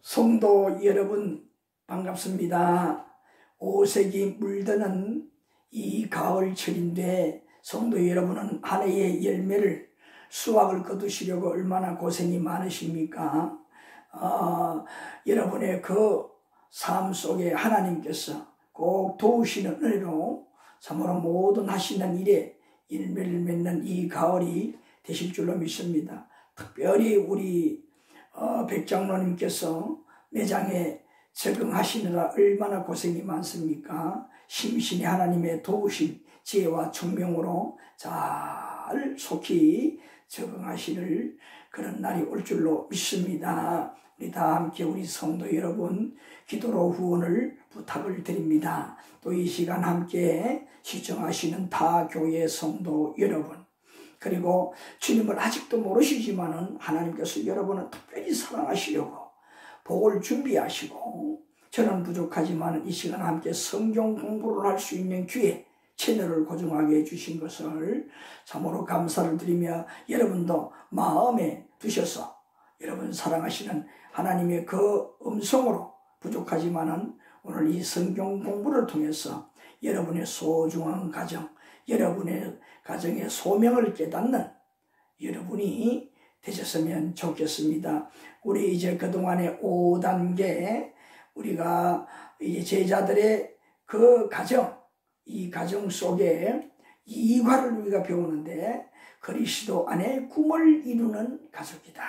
성도 여러분 반갑습니다. 오색이 물드는 이 가을철인데 성도 여러분은 한 해의 열매를 수확을 거두시려고 얼마나 고생이 많으십니까? 여러분의 그 삶 속에 하나님께서 꼭 도우시는 은혜로 참으로 모든 하시는 일에 열매를 맺는 이 가을이 되실 줄로 믿습니다. 특별히 우리 백장로님께서 매장에 적응하시느라 얼마나 고생이 많습니까? 심신이 하나님의 도우신 지혜와 총명으로 잘 속히 적응하시는 그런 날이 올 줄로 믿습니다. 우리 다 함께 우리 성도 여러분 기도로 후원을 부탁을 드립니다. 또 이 시간 함께 시청하시는 타 교회 성도 여러분, 그리고 주님을 아직도 모르시지만은 하나님께서 여러분을 특별히 사랑하시려고 복을 준비하시고, 저는 부족하지만 이 시간 함께 성경 공부를 할 수 있는 기회, 채널을 고정하게 해주신 것을 참으로 감사를 드리며, 여러분도 마음에 두셔서 여러분 사랑하시는 하나님의 그 음성으로 부족하지만은 오늘 이 성경 공부를 통해서 여러분의 소중한 가정, 여러분의 가정의 소명을 깨닫는 여러분이 되셨으면 좋겠습니다. 우리 이제 그동안의 5단계 우리가 이제 제자들의 그 가정, 이 가정 속에 이과를 우리가 배우는데, 그리스도 안에 꿈을 이루는 가족이다.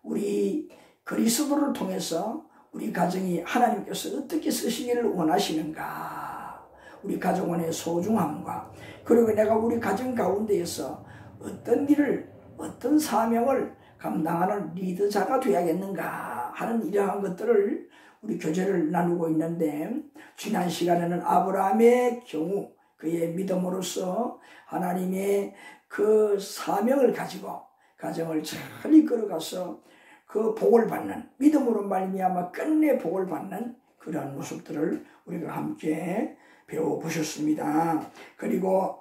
우리 그리스도를 통해서 우리 가정이 하나님께서 어떻게 쓰시기를 원하시는가, 우리 가정 안의 소중함과, 그리고 내가 우리 가정 가운데에서 어떤 일을, 어떤 사명을 감당하는 리더자가 되어야겠는가 하는 이러한 것들을 우리 교제를 나누고 있는데, 지난 시간에는 아브라함의 경우 그의 믿음으로써 하나님의 그 사명을 가지고 가정을 잘 이끌어가서 그 복을 받는, 믿음으로 말미암아 끝내 복을 받는 그러한 모습들을 우리가 함께 배워보셨습니다. 그리고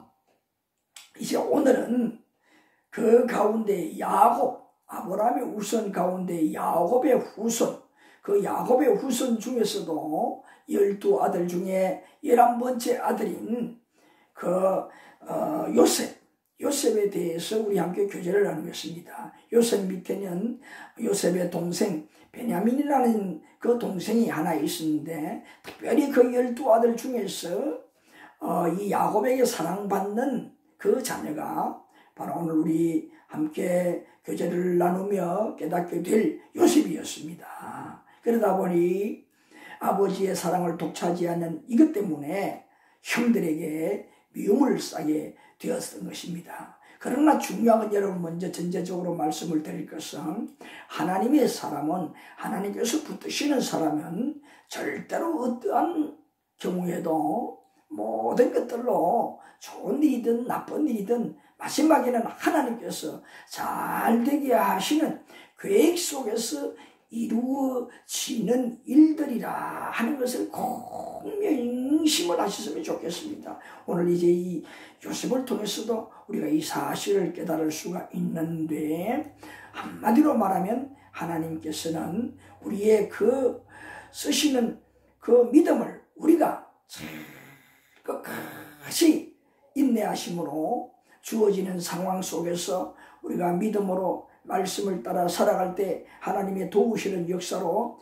이제 오늘은 그 가운데 야곱, 아브라함의 후손 가운데 야곱의 후손, 그 야곱의 후손 중에서도 12아들 중에 11번째 아들인 그 요셉에 대해서 우리 함께 교제를 나누겠습니다. 요셉 밑에는 요셉의 동생 베냐민이라는 그 동생이 하나 있었는데, 특별히 그 12아들 중에서 이 야곱에게 사랑받는 그 자녀가 바로 오늘 우리 함께 교제를 나누며 깨닫게 될 요셉이었습니다. 그러다 보니 아버지의 사랑을 독차지하는 이것 때문에 형들에게 미움을 싸게 되었던 것입니다. 그러나 중요한 건 여러분, 먼저 전제적으로 말씀을 드릴 것은, 하나님의 사람은, 하나님께서 붙드시는 사람은 절대로 어떠한 경우에도 모든 것들로 좋은 일이든 나쁜 일이든 마지막에는 하나님께서 잘 되게 하시는 계획 속에서 이루어지는 일들이라 하는 것을 꼭 명심을 하셨으면 좋겠습니다. 오늘 이제 이 요셉을 통해서도 우리가 이 사실을 깨달을 수가 있는데, 한마디로 말하면 하나님께서는 우리의 그 쓰시는 그 믿음을 우리가 끝까지 인내하심으로 주어지는 상황 속에서 우리가 믿음으로 말씀을 따라 살아갈 때 하나님의 도우시는 역사로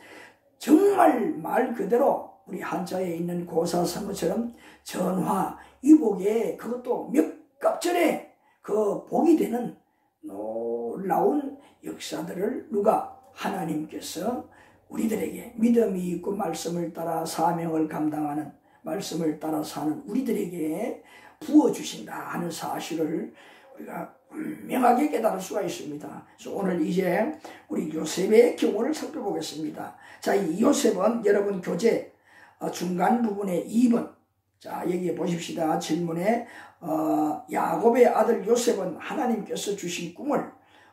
정말 말 그대로 우리 한자에 있는 고사성어처럼 전화위복에, 그것도 몇 갑절에 그 복이 되는 놀라운 역사들을 누가, 하나님께서 우리들에게 믿음이 있고 말씀을 따라 사명을 감당하는, 말씀을 따라 사는 우리들에게 부어주신다 하는 사실을 우리가 분명하게 깨달을 수가 있습니다. 그래서 오늘 이제 우리 요셉의 경우를 살펴보겠습니다. 자, 이 요셉은 여러분 교재 중간 부분에 2번, 자 여기에 보십시다. 질문에 야곱의 아들 요셉은 하나님께서 주신 꿈을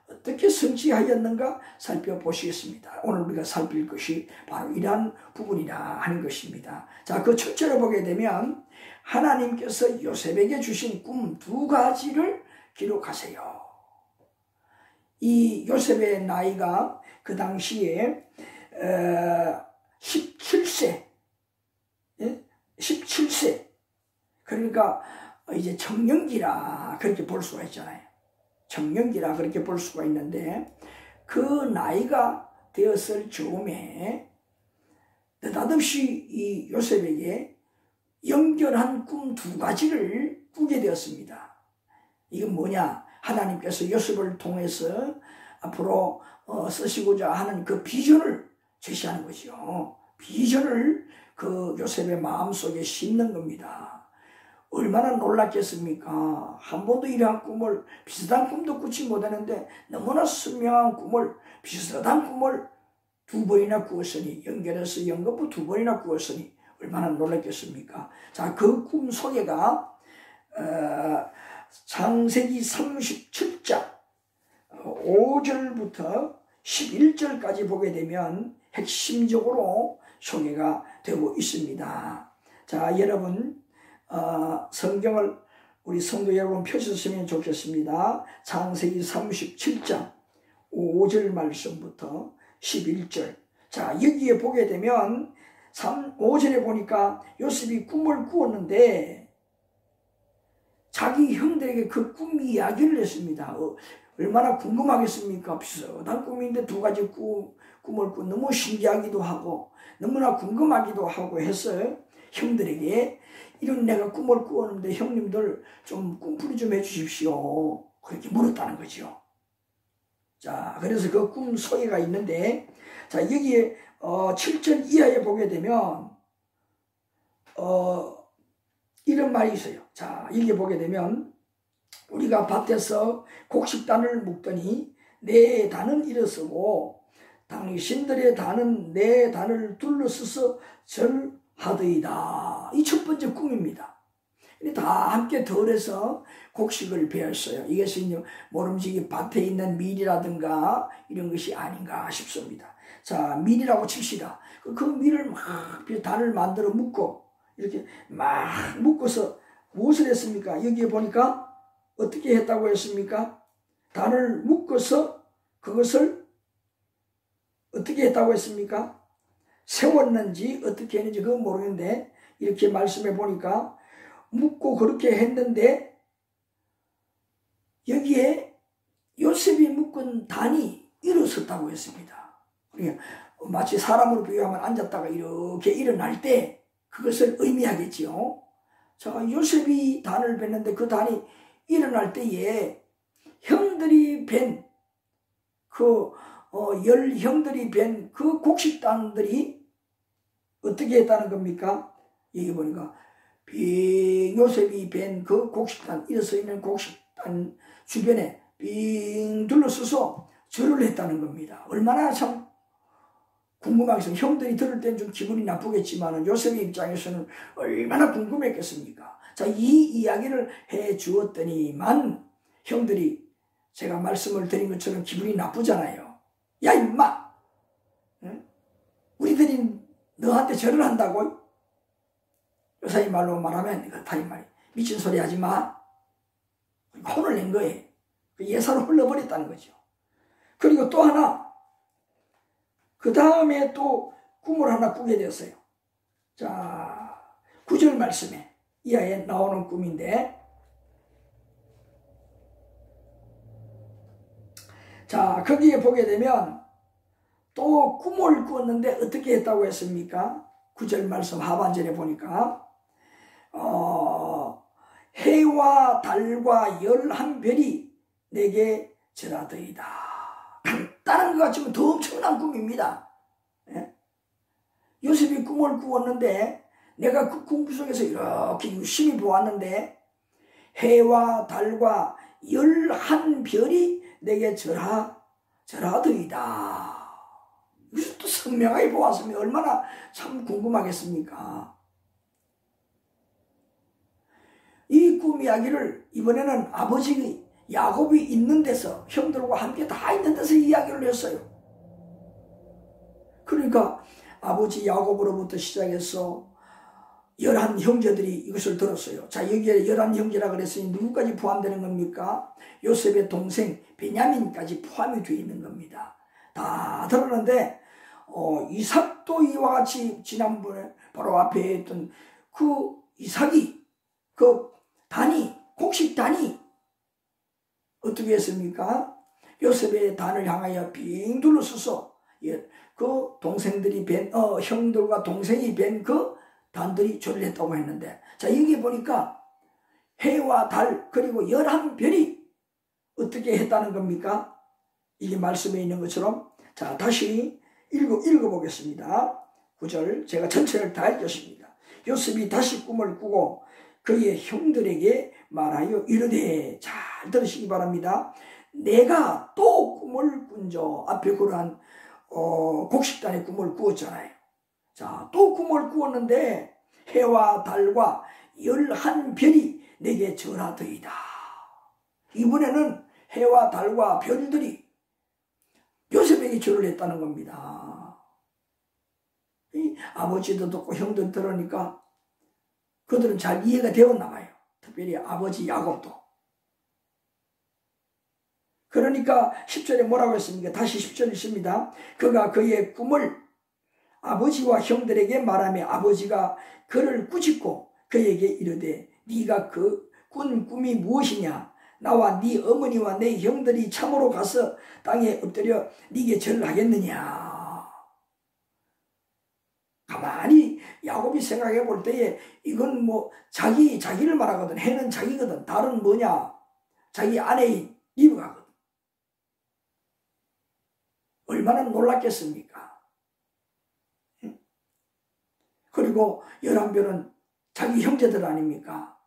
어떻게 성취하였는가 살펴보시겠습니다. 오늘 우리가 살필 것이 바로 이러한 부분이라 하는 것입니다. 자, 그 첫째로 보게 되면 하나님께서 요셉에게 주신 꿈 2가지를 기록하세요. 이 요셉의 나이가 그 당시에 17세, 17세. 그러니까 이제 청년기라 그렇게 볼 수가 있잖아요. 청년기라 그렇게 볼 수가 있는데, 그 나이가 되었을 즈음에 느닷없이 이 요셉에게 연결한 꿈 2가지를 꾸게 되었습니다. 이건 뭐냐? 하나님께서 요셉을 통해서 앞으로 쓰시고자 하는 그 비전을 제시하는 거죠. 비전을 그 요셉의 마음속에 심는 겁니다. 얼마나 놀랐겠습니까? 한 번도 이러한 꿈을, 비슷한 꿈도 꾸지 못하는데 너무나 선명한 꿈을, 비슷한 꿈을 2번이나 꾸었으니, 연결해서 연거푸 2번이나 꾸었으니 얼마나 놀랐겠습니까? 자, 그 꿈 소개가 창세기 37장 5절부터 11절까지 보게 되면 핵심적으로 소개가 되고 있습니다. 자, 여러분 성경을 우리 성도 여러분 펴주시면 좋겠습니다. 창세기 37장 5절 말씀부터 11절. 자, 여기에 보게 되면 5절에 보니까 요셉이 꿈을 꾸었는데 자기 형들에게 그 꿈 이야기를 했습니다. 얼마나 궁금하겠습니까? 비슷한 꿈인데 2가지 꿈을 꾸 너무 신기하기도 하고 너무나 궁금하기도 하고 해서 형들에게 이런 내가 꿈을 꾸었는데 형님들 좀 꿈풀이 좀 해주십시오. 그렇게 물었다는 거죠. 자, 그래서 그 꿈 소개가 있는데, 자, 여기에 7절 이하에 보게 되면 이런 말이 있어요. 자, 여기 보게 되면 우리가 밭에서 곡식단을 묶더니 내 단은 일어서고 당신들의 단은 내 단을 둘러서서 절하더이다. 이 첫 번째 꿈입니다. 다 함께 덜해서 곡식을 베었어요. 이것은 모름지기 밭에 있는 밀이라든가 이런 것이 아닌가 싶습니다. 자, 밀이라고 칩시다. 그 밀을 막 단을 만들어 묶고 이렇게 막 묶어서 무엇을 했습니까? 여기에 보니까 어떻게 했다고 했습니까? 단을 묶어서 그것을 어떻게 했다고 했습니까? 세웠는지 어떻게 했는지 그건 모르겠는데 이렇게 말씀해 보니까 묶고 그렇게 했는데 여기에 요셉이 묶은 단이 일어섰다고 했습니다. 그러니까 마치 사람으로 비유하면 앉았다가 이렇게 일어날 때 그것을 의미하겠지요. 자, 요셉이 단을 뱉는데 그 단이 일어날 때에 형들이 벤 열 형들이 벤 그 곡식단들이 어떻게 했다는 겁니까? 여기 보니까 요셉이 벤 그 곡식단, 일어서 있는 곡식단 주변에 빙 둘러서서 절을 했다는 겁니다. 얼마나 참 궁금하겠어요. 형들이 들을 땐 좀 기분이 나쁘겠지만 요셉의 입장에서는 얼마나 궁금했겠습니까? 자, 이 이야기를 해 주었더니만 형들이 제가 말씀을 드린 것처럼 기분이 나쁘잖아요. 야, 임마! 응? 우리들이 너한테 절을 한다고? 요사이 말로 말하면 그 다른 말이 미친 소리 하지 마. 혼을 낸 거예요. 예사로 흘러버렸다는 거죠. 그리고 또 하나, 그 다음에 또 꿈을 하나 꾸게 되었어요. 자, 9절 말씀에 이하에 나오는 꿈인데, 자, 거기에 보게 되면 또 꿈을 꾸었는데 어떻게 했다고 했습니까? 9절 말씀 하반절에 보니까 해와 달과 11별이 내게 절하더이다. 간단한 것 같지만 더 엄청난 꿈입니다. 예? 요셉이 꿈을 꾸었는데 내가 그 꿈 속에서 이렇게 유심히 보았는데 해와 달과 11별이 내게 절하더이다. 이것을 또 선명하게 보았으면 얼마나 참 궁금하겠습니까? 이 꿈 이야기를 이번에는 아버지 야곱이 있는 데서 형들과 함께 다 있는 데서 이야기를 했어요. 그러니까 아버지 야곱으로부터 시작해서 11형제들이 이것을 들었어요. 자, 여기에 11형제라 그랬으니 누구까지 포함되는 겁니까? 요셉의 동생 베냐민까지 포함이 되어 있는 겁니다. 다 들었는데 이삭도 이와 같이 지난번에 바로 앞에 했던 그 이삭이 그 단이 곡식 단이 어떻게 했습니까? 요셉의 단을 향하여 빙 둘러서서 그 동생들이 형들과 동생이 뵌 그 단들이 절을 했다고 했는데, 자, 여기 보니까 해와 달 그리고 11별이 어떻게 했다는 겁니까? 이게 말씀에 있는 것처럼. 자, 다시 읽어보겠습니다. 9절 제가 전체를 다 읽겠습니다. 요셉이 다시 꿈을 꾸고 그의 형들에게 말하여 이르되, 잘 들으시기 바랍니다. 내가 또 꿈을 꾼저. 앞에 그러한 곡식단의 꿈을 꾸었잖아요. 자, 또 꿈을 꾸었는데 해와 달과 11별이 내게 절하더이다. 이번에는 해와 달과 별들이 요셉에게 절을 했다는 겁니다. 아버지도 듣고 형도 들으니까 그들은 잘 이해가 되었나 봐요. 특별히 아버지 야곱도. 그러니까 10절에 뭐라고 했습니까? 다시 10절 읽습니다. 그가 그의 꿈을 아버지와 형들에게 말하며 아버지가 그를 꾸짖고 그에게 이르되, 네가 그 꾼 꿈이 무엇이냐? 나와 네 어머니와 내 형들이 참으로 가서 땅에 엎드려 네게 절을 하겠느냐? 가만히 야곱이 생각해 볼 때에 이건 뭐 자기를 말하거든. 해는 자기거든. 달은 뭐냐? 자기 아내인 리브가거든. 얼마나 놀랐겠습니까? 그리고 11별은 자기 형제들 아닙니까?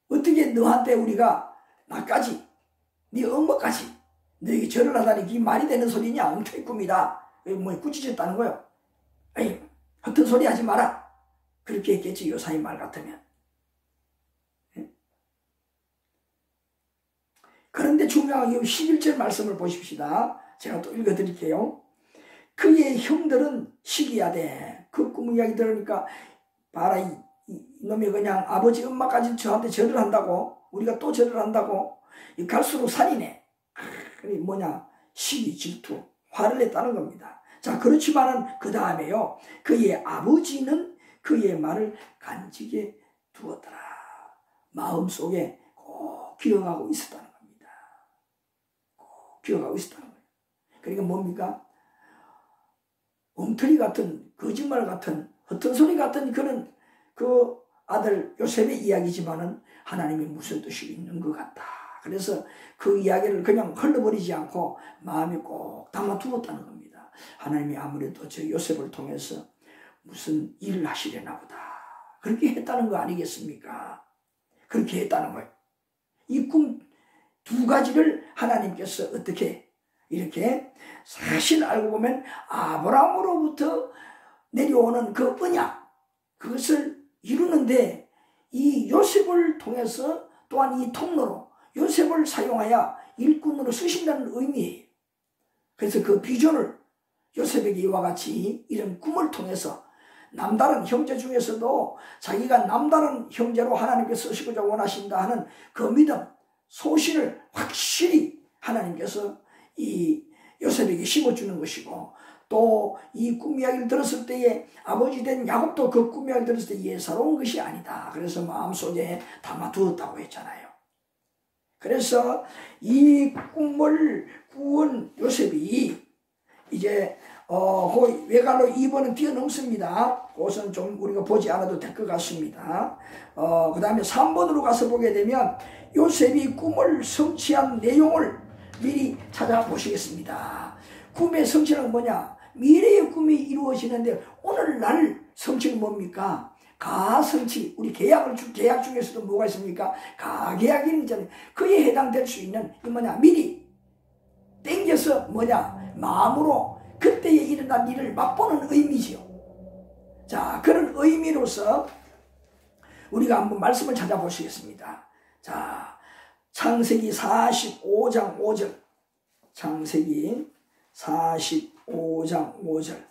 어떻게 너한테 우리가 나까지 네 엄마까지 너에게 절을 하다니 그게 말이 되는 소리냐? 엉터리 꿈이다. 뭐 꾸짖었다는 거요. 아니, 허튼 소리 하지 마라. 그렇게 했겠지, 요사이 말 같으면. 그런데 중요한 이 11절 말씀을 보십시다. 제가 또 읽어드릴게요. 그의 형들은 시기하되, 그 꿈 이야기 들으니까 봐라, 이놈이 그냥 아버지 엄마까지 저한테 절을 한다고, 우리가 또 절을 한다고, 갈수록 살이네. 그게 뭐냐? 시기, 질투, 화를 냈다는 겁니다. 자, 그렇지만은 그 다음에요, 그의 아버지는 그의 말을 간직해 두었더라. 마음속에 꼭 기억하고 있었다는 겁니다. 꼭 기억하고 있었다는 거예요. 그러니까 뭡니까? 엉터리 같은, 거짓말 같은, 헛된 소리 같은 그런 그 아들 요셉의 이야기지만은 하나님이 무슨 뜻이 있는 것 같다. 그래서 그 이야기를 그냥 흘러버리지 않고 마음에 꼭 담아두었다는 겁니다. 하나님이 아무래도 저 요셉을 통해서 무슨 일을 하시려나 보다. 그렇게 했다는 거 아니겠습니까? 그렇게 했다는 거예요. 이 꿈 두 가지를 하나님께서 어떻게 이렇게 사실 알고 보면 아브라함으로부터 내려오는 그 언약, 그것을 이루는데 이 요셉을 통해서 또한 이 통로로 요셉을 사용하여 일꾼으로 쓰신다는 의미예요. 그래서 그 비전을 요셉에게 이와 같이 이런 꿈을 통해서 남다른 형제 중에서도 자기가 남다른 형제로 하나님께서 쓰시고자 원하신다 하는 그 믿음, 소신을 확실히 하나님께서 이 요셉에게 심어주는 것이고, 또 이 꿈 이야기를 들었을 때에 아버지 된 야곱도 그 꿈 이야기를 들었을 때 예사로운 것이 아니다. 그래서 마음속에 담아두었다고 했잖아요. 그래서 이 꿈을 꾸은 요셉이 이제 그 외관로 2번은 뛰어넘습니다. 그것은 좀 우리가 보지 않아도 될 것 같습니다. 그 다음에 3번으로 가서 보게 되면 요셉이 꿈을 성취한 내용을 미리 찾아보시겠습니다. 꿈의 성취는 뭐냐? 미래의 꿈이 이루어지는데 오늘날 성취는 뭡니까? 가성취. 우리 계약 중에서도 뭐가 있습니까? 가계약이 있잖아요. 그에 해당될 수 있는 이 뭐냐? 미리 땡겨서 뭐냐? 마음으로 그때에 일어난 일을 맛보는 의미지요. 자, 그런 의미로서 우리가 한번 말씀을 찾아보시겠습니다. 자, 창세기 45장 5절. 창세기 45장 5절.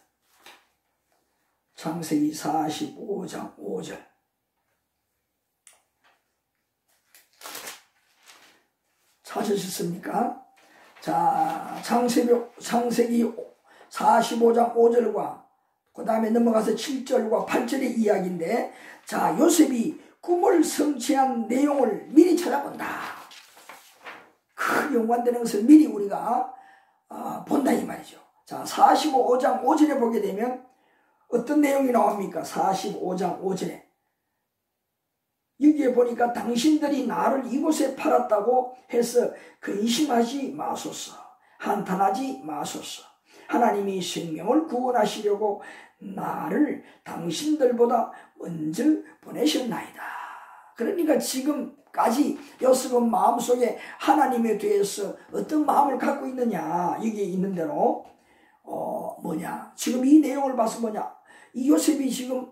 창세기 45장 5절. 찾으셨습니까? 자, 창세기 45장 5절과 그 다음에 넘어가서 7절과 8절의 이야기인데, 자, 요셉이 꿈을 성취한 내용을 미리 찾아본다. 큰 연관되는 것을 미리 우리가 본다 이 말이죠. 자, 45장 5절에 보게 되면 어떤 내용이 나옵니까? 45장 5절에 여기에 보니까 당신들이 나를 이곳에 팔았다고 해서 근심하지 마소서. 한탄하지 마소서. 하나님이 생명을 구원하시려고 나를 당신들보다 먼저 보내셨나이다. 그러니까 지금까지 요셉은 마음속에 하나님에 대해서 어떤 마음을 갖고 있느냐, 여기에 있는 대로 지금 이 내용을 봐서 이 요셉이 지금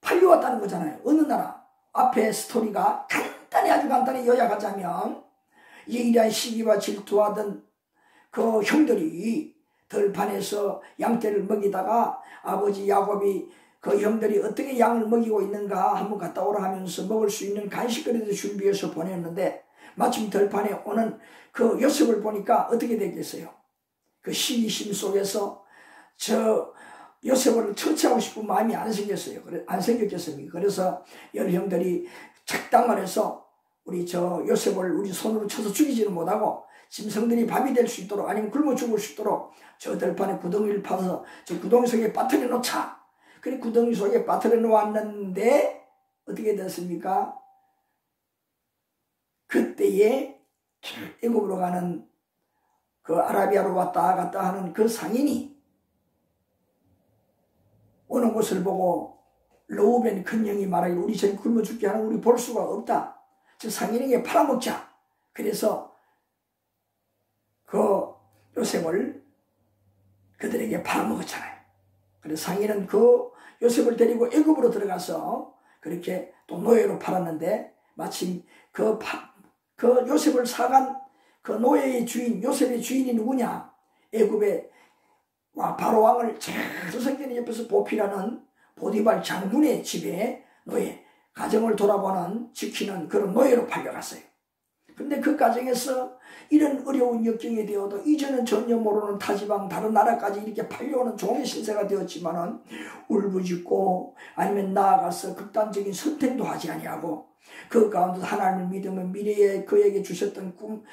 팔려왔다는 거잖아요. 어느 나라. 앞에 스토리가 아주 간단히 요약하자면, 이러한 시기와 질투하던 그 형들이 들판에서 양떼를 먹이다가 아버지 야곱이 그 형들이 어떻게 양을 먹이고 있는가 한번 갔다 오라 하면서 먹을 수 있는 간식거리도 준비해서 보냈는데, 마침 들판에 오는 그 요셉을 보니까 어떻게 되겠어요? 그 시기심 속에서 저 요셉을 처치하고 싶은 마음이 안 생겼겠습니까? 그래서 여러 형들이 착당을 해서 우리 저 요셉을 우리 손으로 쳐서 죽이지는 못하고 짐승들이 밥이 될 수 있도록, 아니면 굶어 죽을 수 있도록 저 들판에 구덩이를 파서 저 구덩이 속에 빠뜨려 놓자. 그래 구덩이 속에 빠뜨려 놓았는데 어떻게 됐습니까? 그때에 애굽으로 가는 그 아라비아로 왔다 갔다 하는 그 상인이 오는 것을 보고 르우벤 큰형이 말하기를 우리 저기 굶어 죽게 하는 우리 볼 수가 없다. 저 상인에게 팔아먹자. 그래서 그 요셉을 그들에게 팔아먹었잖아요. 그래서 상인은 그 요셉을 데리고 애굽으로 들어가서 그렇게 또 노예로 팔았는데, 마침 그 요셉을 사간 그 노예의 주인, 요셉의 주인이 누구냐? 애굽의 바로 왕을 성전의 옆에서 보필하는 보디발 장군의 집에 노예, 가정을 돌아보는, 지키는 그런 노예로 팔려갔어요. 근데 그 가정에서 이런 어려운 역경이 되어도 이제는 전혀 모르는 타지방 다른 나라까지 이렇게 팔려오는 종의 신세가 되었지만은 울부짖고 아니면 나아가서 극단적인 선택도 하지 아니하고 그 가운데 하나님을 믿으면 미래에 그에게 주셨던 꿈,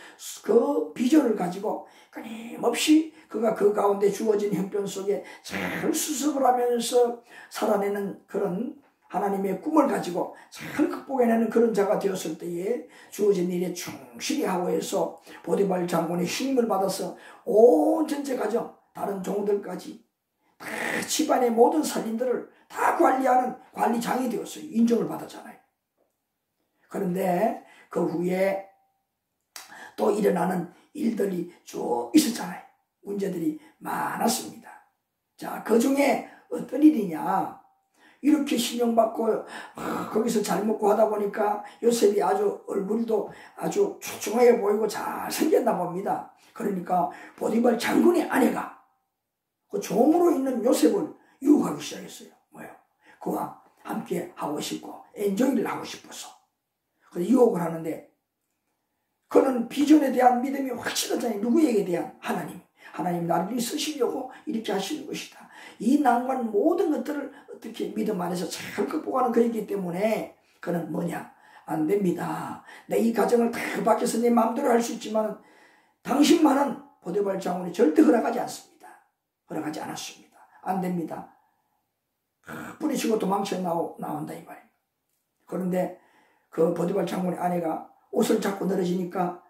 그 비전을 가지고 끊임없이 그가 그 가운데 주어진 형편 속에 잘 수습을 하면서 살아내는 그런 하나님의 꿈을 가지고 잘 극복해내는 그런 자가 되었을 때에 주어진 일에 충실히 하고 해서 보디발 장군의 힘을 받아서 온 전체 가정, 다른 종들까지 다 집안의 모든 살림들을 다 관리하는 관리장이 되었어요. 인정을 받았잖아요. 그런데 그 후에 또 일어나는 일들이 쭉 있었잖아요. 문제들이 많았습니다. 자, 그 중에 어떤 일이냐? 이렇게 신용받고 거기서 잘 먹고 하다 보니까 요셉이 아주 얼굴도 아주 출중하게 보이고 잘 생겼나 봅니다. 그러니까 보디발 장군의 아내가 그 종으로 있는 요셉을 유혹하기 시작했어요. 그와 함께 하고 싶고 엔조이를 하고 싶어서. 그래서 유혹을 하는데, 그는 비전에 대한 믿음이 확실하잖아요. 누구에게 대한? 하나님 나를 쓰시려고 이렇게 하시는 것이다. 이 난관 모든 것들을 어떻게 믿음 안에서 잘 극복하는 그이기 때문에 그는 안 됩니다. 내 이 가정을 다 밖에서 내 마음대로 할 수 있지만 당신만은 보디발 장군이 절대 허락하지 않습니다. 허락하지 않았습니다. 안 됩니다. 뿌리치고 도망쳐 나온다 이 말이에요. 그런데 그 보디발 장군의 아내가 옷을 잡고 늘어지니까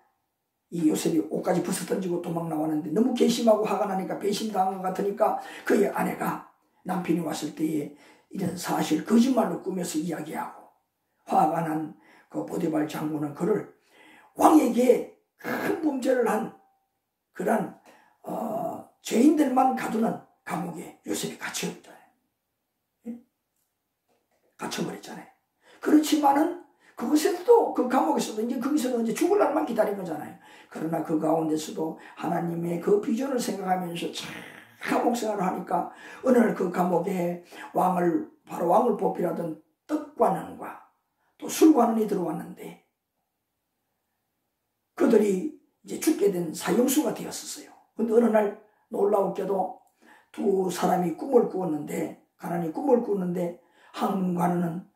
이 요셉이 옷까지 벗어 던지고 도망 나왔는데 너무 괘씸하고 화가 나니까 배신당한 것 같으니까 그의 아내가 남편이 왔을 때에 이런 사실 거짓말로 꾸며서 이야기하고, 화가 난 그 보디발 장군은 그를 왕에게 큰 범죄를 한 그런 죄인들만 가두는 감옥에 요셉이 갇혀버렸잖아요. 그렇지만은 그것에서도, 그 감옥에서도 이제 거기서는 이제 죽을 날만 기다린 거잖아요. 그러나 그 가운데서도 하나님의 그 비전을 생각하면서 참 감옥 생활을 하니까 어느 날 그 감옥에 바로 왕을 보필하던 떡관원과 또 술관원이 들어왔는데, 그들이 이제 죽게 된 사형수가 되었었어요. 근데 어느 날 놀라웠게도 두 사람이 꿈을 꾸었는데, 가난이 꿈을 꾸었는데, 한 가난은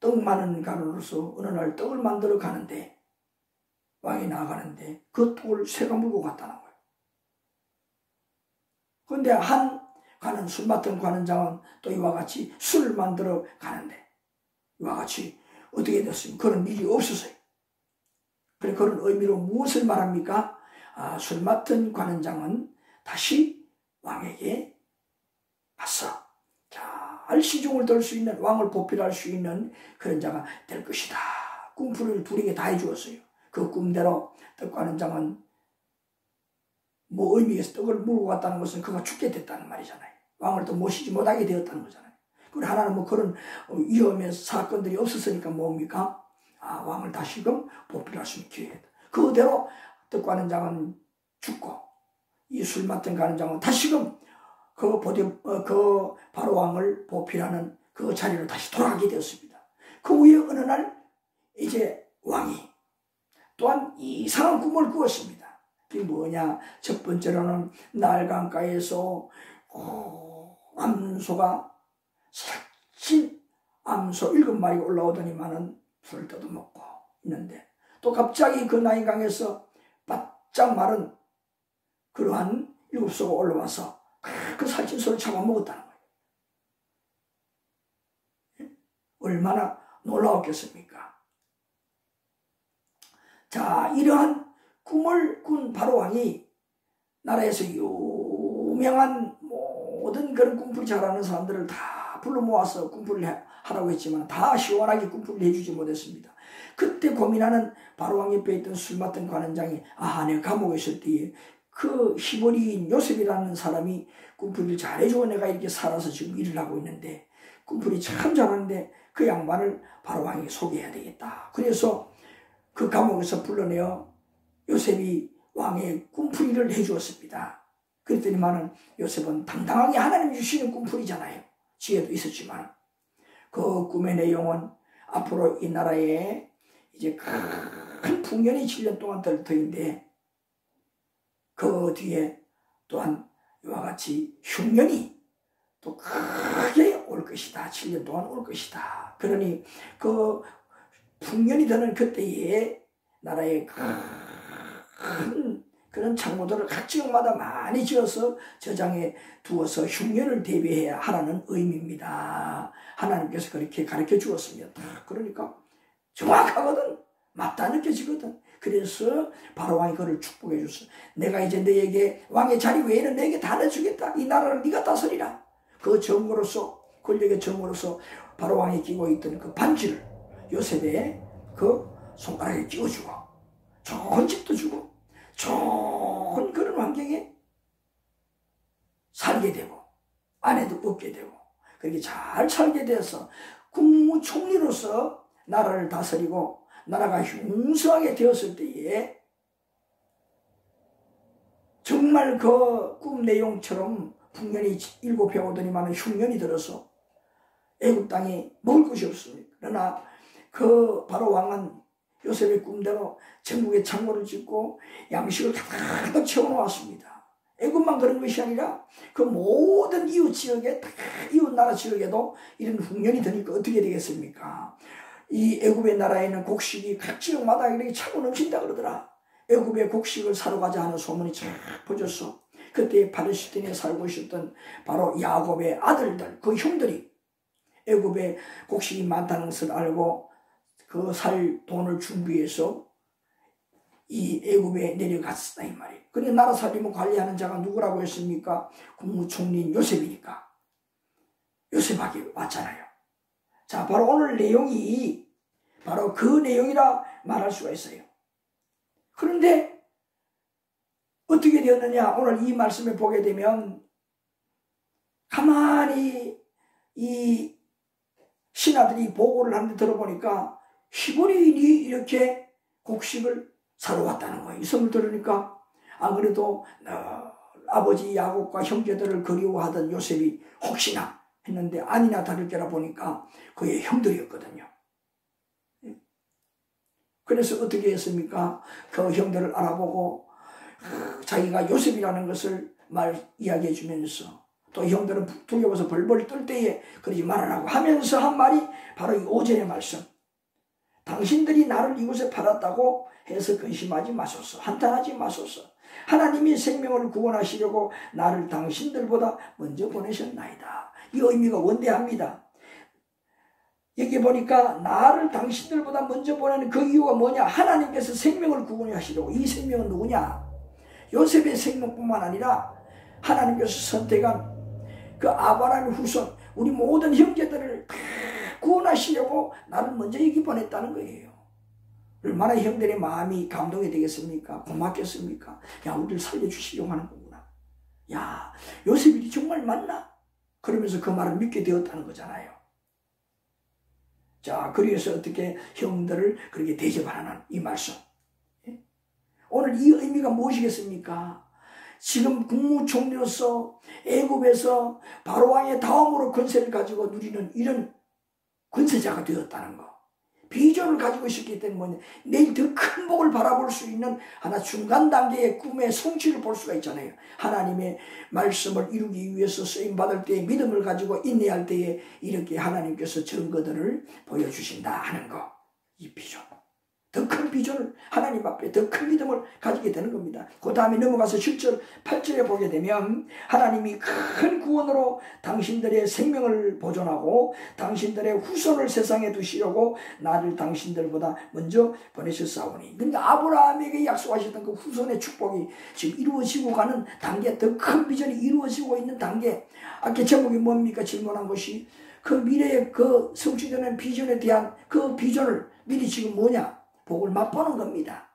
떡 많은 가난으로서 어느 날 떡을 만들어 가는데, 왕이 나가는데 그 떡을 새가 물고 갔다는 거예요. 그런데 한 가는 술 맡은 관원장은 또 이와 같이 술을 만들어 가는데, 이와 같이 어떻게 됐습니까? 그런 일이 없었어요. 그래, 그런 의미로 무엇을 말합니까? 술 맡은 관원장은 다시 왕에게 가서 잘 시중을 들 수 있는, 왕을 보필할 수 있는 그런 자가 될 것이다. 꿈풀이를 둘에게 다 해주었어요. 그 꿈대로 떡관원장은 뭐 의미에서 떡을 물고 갔다는 것은 그가 죽게 됐다는 말이잖아요. 왕을 또 모시지 못하게 되었다는 거잖아요. 그리고 하나는 뭐 그런 위험의 사건들이 없었으니까 뭡니까? 왕을 다시금 보필할 수 있는 기회다. 그대로 떡관원장은 죽고, 이 술 맡은 관원장은 다시금 그 바로 왕을 보필하는 그 자리로 다시 돌아가게 되었습니다. 그 후에 어느 날 이제 왕이 또한 이상한 꿈을 꾸었습니다. 그게 뭐냐? 첫 번째로는 날강가에서 암소가 살찐 암소 7마리가 올라오더니만은 풀을 뜯어먹고 있는데, 또 갑자기 그 나인강에서 바짝 마른 그러한 7소가 올라와서 그 살찐 소를 잡아먹었다는 거예요. 얼마나 놀라웠겠습니까? 자, 이러한 꿈을 꾼 바로왕이 나라에서 유명한 모든 그런 꿈풀이 잘하는 사람들을 다 불러 모아서 꿈풀을 하라고 했지만 다 시원하게 꿈풀을 해주지 못했습니다. 그때 고민하는 바로왕 옆에 있던 술 맡은 관원장이 내가 감옥에 있을 때에 그 히브리인 요셉이라는 사람이 꿈풀이를 잘해주고 내가 이렇게 살아서 지금 일을 하고 있는데, 꿈풀이 참 잘하는데 그 양반을 바로왕에게 소개해야 되겠다. 그래서 그 감옥에서 불러내어 요셉이 왕의 꿈풀이를 해주었습니다. 그랬더니만은 요셉은 당당하게 하나님이 주시는 꿈풀이잖아요. 지혜도 있었지만 그 꿈의 내용은 앞으로 이 나라에 이제 큰 풍년이 7년 동안 될 터인데, 그 뒤에 또한 이와 같이 흉년이 또 크게 올 것이다. 7년 동안 올 것이다. 그러니 그 풍년이 되는 그때에 나라에 큰 그런 창고들을 각 지역마다 많이 지어서 저장해 두어서 흉년을 대비해야 하라는 의미입니다. 하나님께서 그렇게 가르쳐 주었습니다. 그러니까 정확하거든. 맞다 느껴지거든. 그래서 바로왕이 그를 축복해 줬어. 내가 이제 너에게 왕의 자리 외에는 너에게 다 내주겠다. 이 나라를 네가 다스리라. 그 정으로서, 권력의 정으로서 바로왕이 끼고 있던 그 반지를 요셉의 그 손가락에 끼워주고, 좋은 집도 주고, 좋은 그런 환경에 살게 되고, 아내도 얻게 되고, 그렇게 잘 살게 돼서 국무총리로서 나라를 다스리고 나라가 흉성하게 되었을 때에 정말 그 꿈 내용처럼 풍년이 7해 오더니만 흉년이 들어서 애굽 땅에 먹을 것이 없습니다. 그러나 그 바로 왕은 요셉의 꿈대로 전국에 창고를 짓고 양식을 가득 채워놓았습니다. 애굽만 그런 것이 아니라 그 모든 이웃 지역에, 이웃 나라 지역에도 이런 흉년이 드니까 어떻게 되겠습니까? 이 애굽의 나라에는 곡식이 각 지역마다 이렇게 차고 넘친다 그러더라. 애굽의 곡식을 사러 가자 하는 소문이 쫙 퍼졌어. 그때 팔레스틴에 살고 있었던 바로 야곱의 아들들, 그 형들이 애굽에 곡식이 많다는 것을 알고 그 살 돈을 준비해서 이 애굽에 내려갔었다 이 말이에요. 그러니까 나라 살림을 관리하는 자가 누구라고 했습니까? 국무총리인 요셉이니까 요셉에게 왔잖아요. 자, 바로 오늘 내용이 바로 그 내용이라 말할 수가 있어요. 그런데 어떻게 되었느냐? 오늘 이 말씀을 보게 되면 가만히 이 신하들이 보고를 하는데 들어보니까 히브리인이 이렇게 곡식을 사러 왔다는 거예요. 이 소문을 들으니까 아무래도 아버지 야곱과 형제들을 그리워하던 요셉이 혹시나 했는데 아니나 다를게라 보니까 그의 형들이었거든요. 그래서 어떻게 했습니까? 그 형들을 알아보고 자기가 요셉이라는 것을 말 이야기해 주면서 또 형들은 두려워서 벌벌 떨 때에 그러지 말아라고 하면서 한 말이 바로 이 5절의 말씀. 당신들이 나를 이곳에 팔았다고 해서 근심하지 마소서. 한탄하지 마소서. 하나님이 생명을 구원하시려고 나를 당신들보다 먼저 보내셨나이다. 이 의미가 원대합니다. 여기 보니까 나를 당신들보다 먼저 보내는 그 이유가 뭐냐? 하나님께서 생명을 구원하시려고. 이 생명은 누구냐? 요셉의 생명뿐만 아니라 하나님께서 선택한 그 아브라함의 후손, 우리 모든 형제들을 구원하시려고 나를 먼저 여기 보냈다는 거예요. 얼마나 형들의 마음이 감동이 되겠습니까? 고맙겠습니까? 야, 우리를 살려주시려고 하는 거구나. 야, 요셉이 정말 맞나? 그러면서 그 말을 믿게 되었다는 거잖아요. 자, 그래서 어떻게 형들을 그렇게 대접하는 이 말씀. 오늘 이 의미가 무엇이겠습니까? 지금 국무총리로서 애굽에서 바로왕의 다음으로 권세를 가지고 누리는 이런 권세자가 되었다는 거. 비전을 가지고 있었기 때문에 내일 더 큰 복을 바라볼 수 있는 하나 중간 단계의 꿈의 성취를 볼 수가 있잖아요. 하나님의 말씀을 이루기 위해서 쓰임받을 때에 믿음을 가지고 인내할 때에 이렇게 하나님께서 증거들을 보여주신다 하는 거. 이 비전. 더 큰 비전을 하나님 앞에 더 큰 믿음을 가지게 되는 겁니다. 그 다음에 넘어가서 7절 8절에 보게 되면 하나님이 큰 구원으로 당신들의 생명을 보존하고 당신들의 후손을 세상에 두시려고 나를 당신들보다 먼저 보내셨사오니. 그러니까 아브라함에게 약속하셨던 그 후손의 축복이 지금 이루어지고 가는 단계, 더 큰 비전이 이루어지고 있는 단계. 아까 제목이 뭡니까? 질문한 것이 그 미래의 그 성취되는 비전에 대한 그 비전을 미리 지금 뭐냐? 복을 맛보는 겁니다.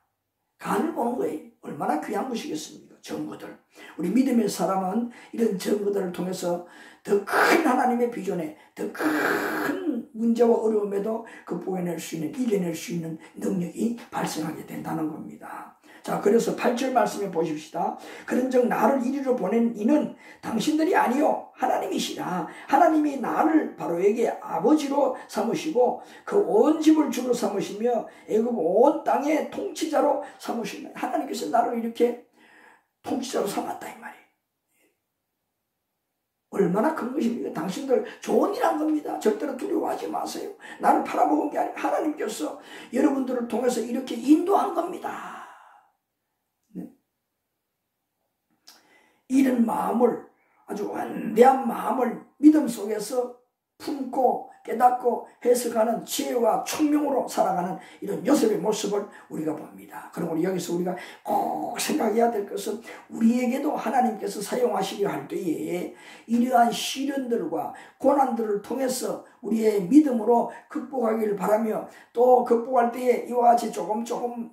간을 보는 거예요. 얼마나 귀한 것이겠습니까? 증거들. 우리 믿음의 사람은 이런 증거들을 통해서 더 큰 하나님의 비전에 더 큰 문제와 어려움에도 극복해낼 수 있는, 이겨낼 수 있는 능력이 발생하게 된다는 겁니다. 자, 그래서 8절 말씀에 보십시다. 그런즉 나를 이리로 보낸 이는 당신들이 아니요 하나님이시라. 하나님이 나를 바로에게 아버지로 삼으시고 그 온 집을 주로 삼으시며 애굽 온 땅의 통치자로 삼으시며, 하나님께서 나를 이렇게 통치자로 삼았다 이 말이에요. 얼마나 큰 것입니까? 당신들 좋은 일 한 겁니다. 절대로 두려워하지 마세요. 나를 팔아먹은 게 아니라 하나님께서 여러분들을 통해서 이렇게 인도한 겁니다. 이런 마음을, 아주 완대한 마음을 믿음 속에서 품고 깨닫고 해석하는 지혜와 총명으로 살아가는 이런 요셉의 모습을 우리가 봅니다. 그럼 여기서 우리가 꼭 생각해야 될 것은 우리에게도 하나님께서 사용하시려 할 때에 이러한 시련들과 고난들을 통해서 우리의 믿음으로 극복하기를 바라며, 또 극복할 때에 이와 같이 조금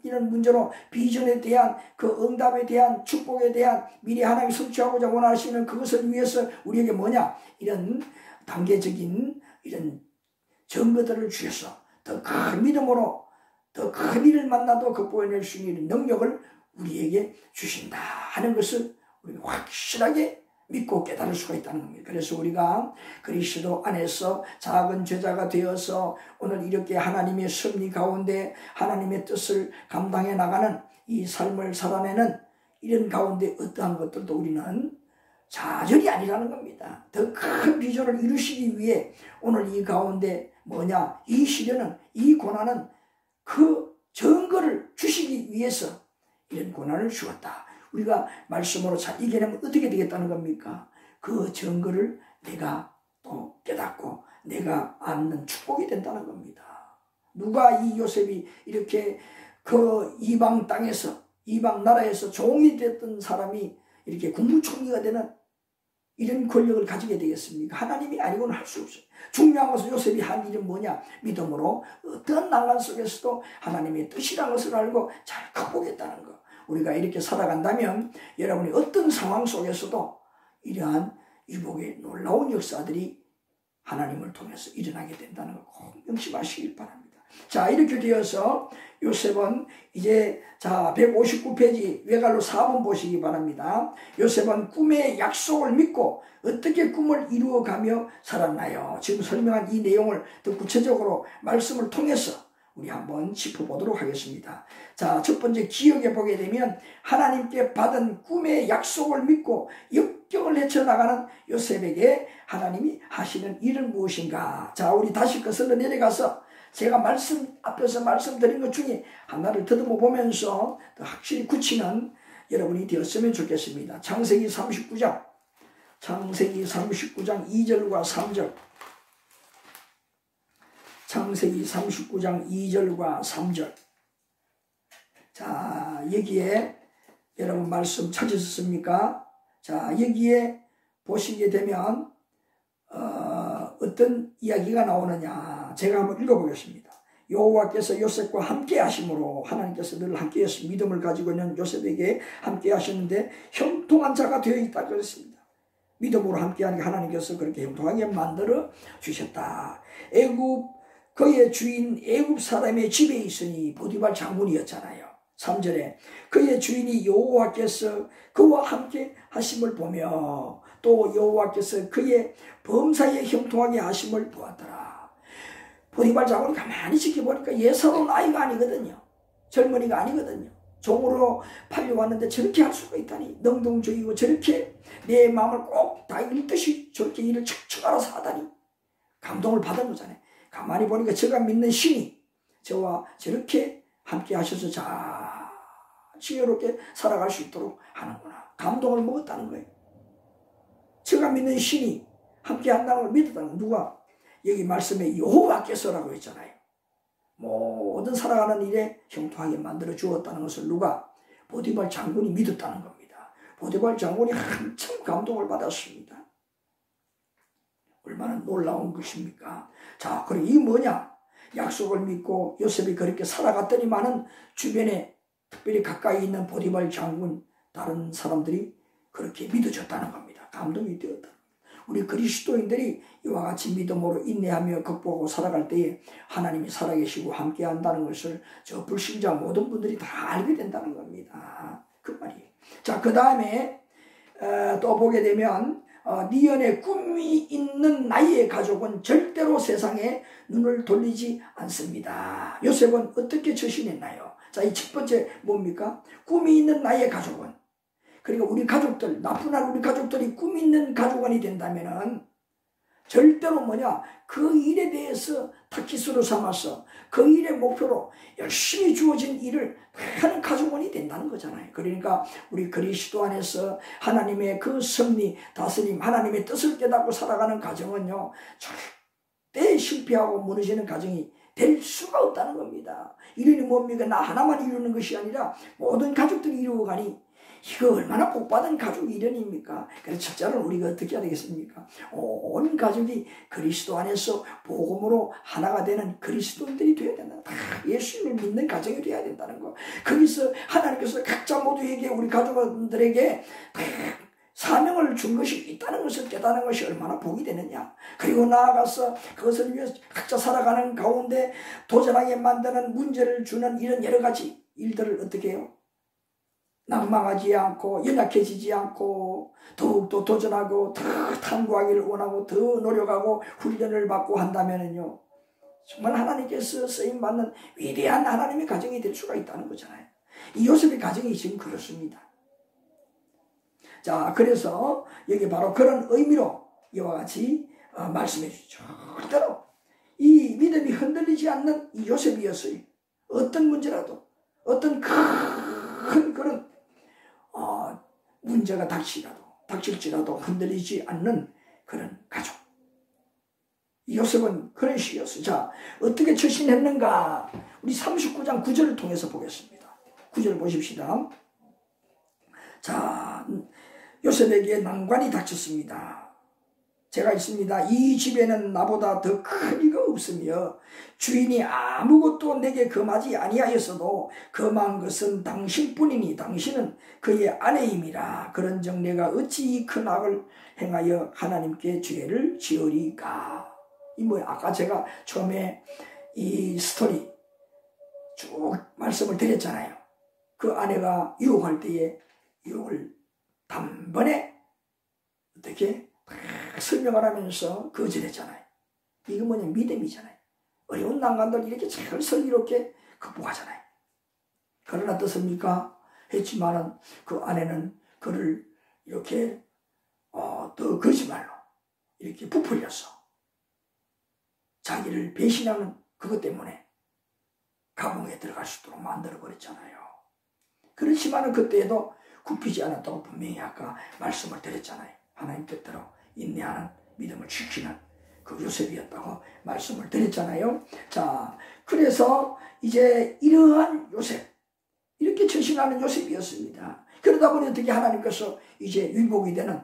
이런 문제로 비전에 대한 그 응답에 대한 축복에 대한 미리 하나님이 성취하고자 원하시는 그것을 위해서 우리에게 뭐냐? 이런 단계적인 이런 증거들을 주셔서 더 큰 믿음으로 더 큰 일을 만나도 극복해낼 수 있는 능력을 우리에게 주신다 하는 것을 우리가 확실하게 믿고 깨달을 수가 있다는 겁니다. 그래서 우리가 그리스도 안에서 작은 제자가 되어서 오늘 이렇게 하나님의 섭리 가운데 하나님의 뜻을 감당해 나가는 이 삶을 살아내는 이런 가운데 어떠한 것들도 우리는 좌절이 아니라는 겁니다. 더 큰 비전을 이루시기 위해 오늘 이 가운데 뭐냐? 이 시련은, 이 고난은 그 증거를 주시기 위해서 이런 고난을 주었다. 우리가 말씀으로 잘 이겨내면 어떻게 되겠다는 겁니까? 그 증거를 내가 또 깨닫고 내가 안는 축복이 된다는 겁니다. 누가 이 요셉이 이렇게 그 이방 땅에서, 이방 나라에서 종이 됐던 사람이 이렇게 국무총리가 되는 이런 권력을 가지게 되겠습니까? 하나님이 아니고는 할 수 없어요. 중요한 것은 요셉이 한 일은 뭐냐? 믿음으로 어떤 난관 속에서도 하나님의 뜻이라는 것을 알고 잘 극복했다는 것. 우리가 이렇게 살아간다면 여러분이 어떤 상황 속에서도 이러한 유복의 놀라운 역사들이 하나님을 통해서 일어나게 된다는 걸 꼭 명심하시길 바랍니다. 자, 이렇게 되어서 요셉은 이제 159페이지 외갈로 4번 보시기 바랍니다. 요셉은 꿈의 약속을 믿고 어떻게 꿈을 이루어가며 살았나요? 지금 설명한 이 내용을 더 구체적으로 말씀을 통해서 우리 한번 짚어보도록 하겠습니다. 자, 첫 번째 기억해 보게 되면 하나님께 받은 꿈의 약속을 믿고 역경을 헤쳐나가는 요셉에게 하나님이 하시는 일은 무엇인가? 자, 우리 다시 거슬러 내려가서 제가 앞에서 말씀드린 것 중에 하나를 더듬어 보면서 더 확실히 굳히는 여러분이 되었으면 좋겠습니다. 창세기 39장 2절과 3절. 창세기 39장 2절과 3절. 자, 여기에 여러분 말씀 찾으셨습니까? 자, 여기에 보시게 되면 어떤 이야기가 나오느냐, 제가 한번 읽어보겠습니다. 여호와께서 요셉과 함께 하심으로 하나님께서 늘 함께 하신 믿음을 가지고 있는 요셉에게 함께 하시는데 형통한 자가 되어 있다 그랬습니다. 믿음으로 함께하는 하나님께서 그렇게 형통하게 만들어 주셨다. 그의 주인 애굽 사람의 집에 있으니 보디발 장군이었잖아요. 3절에 그의 주인이 여호와께서 그와 함께 하심을 보며 또 여호와께서 그의 범사에 형통하게 하심을 보았더라. 보디발 장군이 가만히 지켜보니까 예사로운 아이가 아니거든요. 젊은이가 아니거든요. 종으로 팔려왔는데 저렇게 할 수가 있다니, 능동적이고 저렇게 내 마음을 꼭 다 읽듯이 저렇게 일을 척척 알아서 하다니 감동을 받은 거잖아요. 가만히 보니까 제가 믿는 신이 저와 저렇게 함께 하셔서 지혜롭게 살아갈 수 있도록 하는구나. 감동을 먹었다는 거예요. 제가 믿는 신이 함께 한다는 걸 믿었다는 거. 누가? 여기 말씀에 여호와께서라고 했잖아요. 모든 살아가는 일에 형통하게 만들어 주었다는 것을 누가? 보디발 장군이 믿었다는 겁니다. 보디발 장군이 한참 감동을 받았습니다. 얼마나 놀라운 것입니까? 자, 그럼 이 뭐냐? 약속을 믿고 요셉이 그렇게 살아갔더니만은 주변에 특별히 가까이 있는 보디발 장군, 다른 사람들이 그렇게 믿어줬다는 겁니다. 감동이 되었다. 우리 그리스도인들이 이와 같이 믿음으로 인내하며 극복하고 살아갈 때에 하나님이 살아계시고 함께한다는 것을 저 불신자 모든 분들이 다 알게 된다는 겁니다. 그 말이에요. 자, 그 다음에 또 보게 되면 네 안에 꿈이 있는 나의 가족은 절대로 세상에 눈을 돌리지 않습니다. 요셉은 어떻게 처신했나요? 자, 이 첫 번째 뭡니까? 꿈이 있는 나의 가족은, 그러니까 우리 가족들, 나뿐한 우리 가족들이 꿈 있는 가족원이 된다면은 절대로 뭐냐? 그 일에 대해서 타깃으로 삼아서 그 일의 목표로 열심히 주어진 일을 하는 가족원이 된다는 거잖아요. 그러니까 우리 그리스도 안에서 하나님의 그 섭리, 다스림, 하나님의 뜻을 깨닫고 살아가는 가정은요, 절대 실패하고 무너지는 가정이 될 수가 없다는 겁니다. 이론이 뭡니까? 나 하나만 이루는 것이 아니라 모든 가족들이 이루어가니 이거 얼마나 복받은 가족 일련입니까? 그래서 첫째는 우리가 어떻게 해야 되겠습니까? 온 가족이 그리스도 안에서 복음으로 하나가 되는 그리스도인들이 되어야 된다. 다 예수님을 믿는 가정이 되어야 된다는 거. 거기서 하나님께서 각자 모두에게, 우리 가족들에게 사명을 준 것이 있다는 것을 깨닫는 것이 얼마나 복이 되느냐. 그리고 나아가서 그것을 위해서 각자 살아가는 가운데 도전하게 만드는 문제를 주는 이런 여러 가지 일들을 어떻게 해요? 낭망하지 않고 연약해지지 않고 더욱더 도전하고 더 탐구하기를 원하고 더 노력하고 훈련을 받고 한다면요, 정말 하나님께서 쓰임받는 위대한 하나님의 가정이 될 수가 있다는 거잖아요. 이 요셉의 가정이 지금 그렇습니다. 자, 그래서 여기 바로 그런 의미로 이와 같이 말씀해 주죠. 절대로 이 믿음이 흔들리지 않는 이 요셉이었어요. 어떤 문제라도, 어떤 큰 그런 문제가 닥칠지라도 흔들리지 않는 그런 가족. 요셉은 그런 식이었어요. 자, 어떻게 처신했는가? 우리 39장 9절을 통해서 보겠습니다. 9절 보십시다. 자, 요셉에게 난관이 닥쳤습니다. 제가 있습니다. 이 집에는 나보다 더 큰 이가 없으며 주인이 아무것도 내게 금하지 아니하였어도 금한 것은 당신뿐이니 당신은 그의 아내임이라. 그런즉 내가 어찌 이 큰 악을 행하여 하나님께 죄를 지으리까. 이 뭐야? 아까 제가 처음에 이 스토리 쭉 말씀을 드렸잖아요. 그 아내가 유혹할 때에 유혹을 단번에 어떻게 설명을 하면서 거절했잖아요. 이거 뭐냐? 믿음이잖아요. 어려운 난관들 이렇게 잘 슬기롭게 극복하잖아요. 그러나 어떻습니까? 했지만은 그 아내는 그를 이렇게 더 거짓말로 이렇게 부풀려서 자기를 배신하는 그것 때문에 감옥에 들어갈 수 있도록 만들어버렸잖아요. 그렇지만은 그때에도 굽히지 않았다고 분명히 아까 말씀을 드렸잖아요. 하나님 뜻대로 인내하는 믿음을 지키는 그 요셉이었다고 말씀을 드렸잖아요. 자, 그래서 이제 이러한 요셉, 이렇게 처신하는 요셉이었습니다. 그러다 보니 어떻게 하나님께서 이제 유복이 되는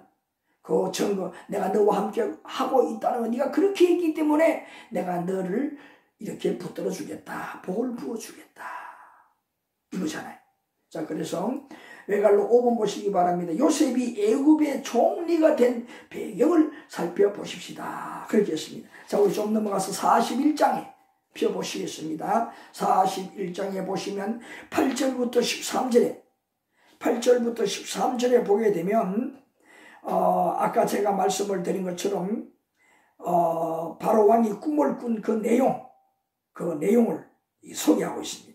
그 증거, 내가 너와 함께 하고 있다는 거, 네가 그렇게 했기 때문에 내가 너를 이렇게 붙들어 주겠다, 복을 부어 주겠다, 이거잖아요. 자, 그래서 외갈로 5번 보시기 바랍니다. 요셉이 애굽의 총리가 된 배경을 살펴보십시다. 그렇게 했습니다. 자, 우리 좀 넘어가서 41장에 펴보시겠습니다. 41장에 보시면 8절부터 13절에 보게 되면 아까 제가 말씀을 드린 것처럼 바로 왕이 꿈을 꾼 그 내용을 소개하고 있습니다.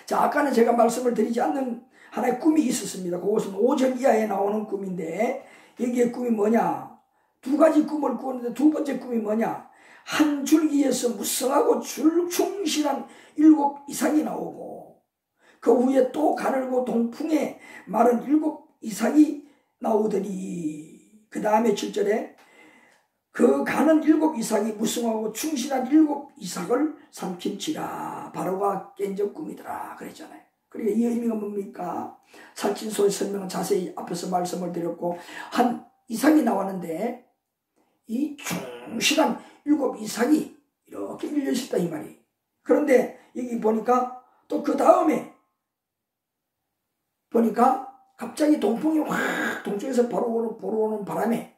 자, 아까는 제가 말씀을 드리지 않는 하나의 꿈이 있었습니다. 그것은 5절 이하에 나오는 꿈인데, 여기에 꿈이 뭐냐? 두 가지 꿈을 꾸었는데 두 번째 꿈이 뭐냐? 한 줄기에서 무성하고 충실한 7 이삭이 나오고, 그 후에 또 가늘고 동풍에 마른 7 이삭이 나오더니, 그 다음에 7절에 그 가는 7 이삭이 무성하고 충실한 7 이삭을 삼킨지라 바로가 깬 적 꿈이더라 그랬잖아요. 그러니까 이 의미가 뭡니까? 살찐소의 설명은 자세히 앞에서 말씀을 드렸고, 한 이삭이 나왔는데 이 충실한 7 이삭이 이렇게 일려 있었다 이 말이. 그런데 여기 보니까 또 그 다음에 보니까 갑자기 동풍이 확 동쪽에서 불어오는 바람에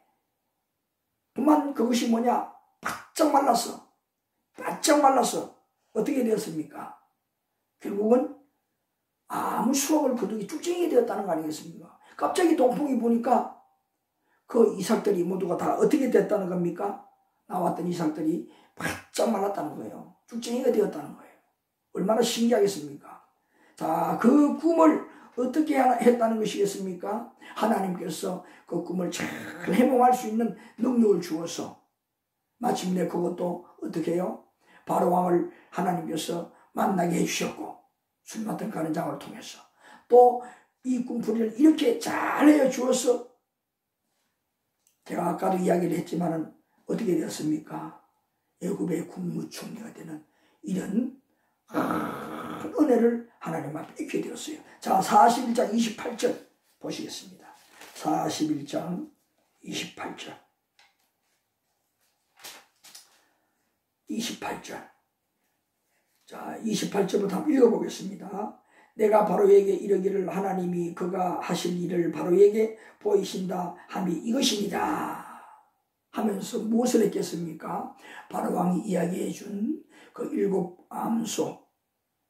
그만 그것이 뭐냐? 바짝 말랐어. 어떻게 되었습니까? 결국은 아무 수확을 거두기 쭉쟁이 되었다는 거 아니겠습니까? 갑자기 동풍이 보니까 그 이삭들이 모두가 다 어떻게 됐다는 겁니까? 나왔던 이삭들이 바짝 말랐다는 거예요. 쭉쟁이가 되었다는 거예요. 얼마나 신기하겠습니까? 자, 그 꿈을 어떻게 했다는 것이겠습니까? 하나님께서 그 꿈을 잘 해몽할 수 있는 능력을 주어서 마침내 그것도 어떻게 해요? 바로왕을 하나님께서 만나게 해주셨고, 술 맡은 가는 장을 통해서 또 이 꿈풀이를 이렇게 잘 해주어서, 제가 아까도 이야기를 했지만은 어떻게 되었습니까? 애굽의 국무총리가 되는 이런 큰 은혜를 하나님 앞에 있게 되었어요. 자, 41장 28절 보시겠습니다. 41장 28절. 자, 28절부터 한번 읽어보겠습니다. 내가 바로에게 이르기를 하나님이 그가 하실 일을 바로에게 보이신다 함이 이것입니다 하면서 무엇을 했겠습니까? 바로왕이 이야기해 준 그 7 암소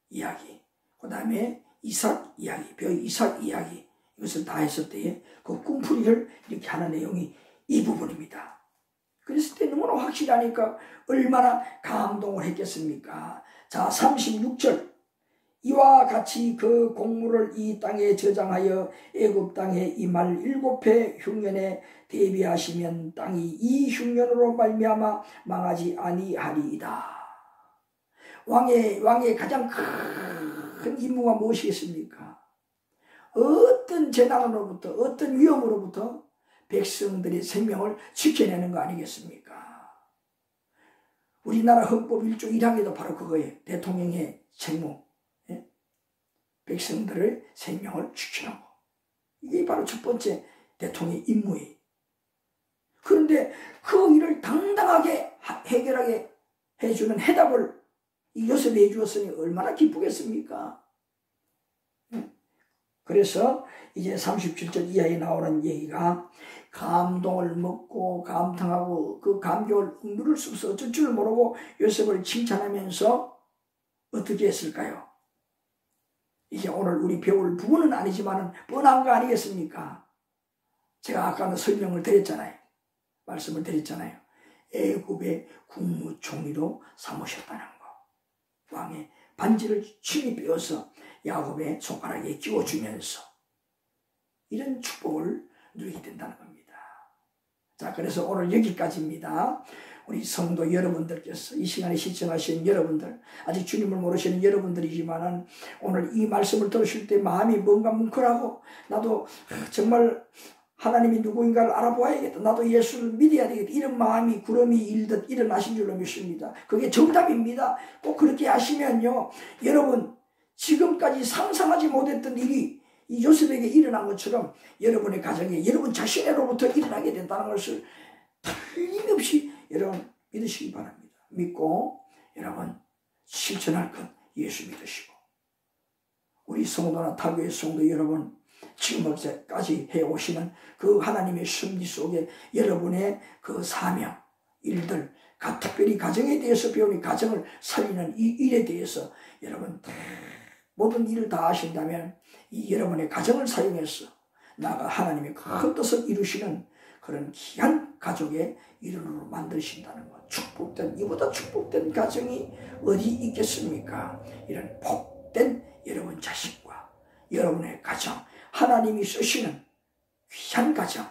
이야기, 그 다음에 이삭 이야기, 이삭 이야기, 이것을 다 했을 때에 그 꿈풀이를 이렇게 하는 내용이 이 부분입니다. 그랬을 때 너무나 확실하니까 얼마나 감동을 했겠습니까? 자, 36절. 이와 같이 그 공물을 이 땅에 저장하여 애굽 땅에 임할 7해 흉년에 대비하시면 땅이 이 흉년으로 말미암아 망하지 아니하리이다. 왕의 가장 큰 임무가 무엇이겠습니까? 어떤 재난으로부터, 어떤 위험으로부터 백성들의 생명을 지켜내는 거 아니겠습니까? 우리나라 헌법 1조 1항에도 바로 그거예요. 대통령의 책무, 백성들의 생명을 지키는 거. 이게 바로 첫 번째 대통령의 임무예요. 그런데 그 일을 당당하게 해결하게 해주는 해답을 이 요셉이 해주었으니 얼마나 기쁘겠습니까? 그래서 이제 37절 이하에 나오는 얘기가, 감동을 먹고 감탄하고 그 감격을 누를 수 없어 어쩔 줄 모르고 요셉을 칭찬하면서 어떻게 했을까요? 이게 오늘 우리 배울 부분은 아니지만 뻔한 거 아니겠습니까? 제가 아까는 설명을 드렸잖아요. 말씀을 드렸잖아요. 애굽의 국무총리로 삼으셨다는 거. 왕의 반지를 친히 빼어서 야곱의 손가락에 끼워주면서 이런 축복을 누리게 된다는 겁니다. 자, 그래서 오늘 여기까지입니다. 우리 성도 여러분들께서 이 시간에 시청하신 여러분들, 아직 주님을 모르시는 여러분들이지만은 오늘 이 말씀을 들으실 때 마음이 뭔가 뭉클하고 나도 정말 하나님이 누구인가를 알아보아야겠다. 나도 예수를 믿어야 되겠다. 이런 마음이 구름이 일듯 일어나신 줄로 믿습니다. 그게 정답입니다. 꼭 그렇게 하시면요. 여러분 지금까지 상상하지 못했던 일이 이 요셉에게 일어난 것처럼 여러분의 가정에 여러분 자신으로부터 일어나게 된다는 것을 틀림없이 여러분 믿으시기 바랍니다. 믿고 여러분 실천할 것 예수 믿으시고 우리 성도나 타교의 성도 여러분 지금까지 해오시는 그 하나님의 섭리 속에 여러분의 그 사명, 일들, 특별히 가정에 대해서 배우니 가정을 살리는 이 일에 대해서 여러분 모든 일을 다 하신다면 이 여러분의 가정을 사용해서 나아가 하나님의 큰 뜻을 이루시는 그런 귀한 가족의 일원으로 만드신다는 것. 축복된, 이보다 축복된 가정이 어디 있겠습니까? 이런 복된 여러분 자식과 여러분의 가정, 하나님이 쓰시는 귀한 가정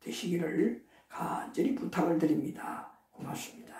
되시기를 간절히 부탁을 드립니다. 고맙습니다.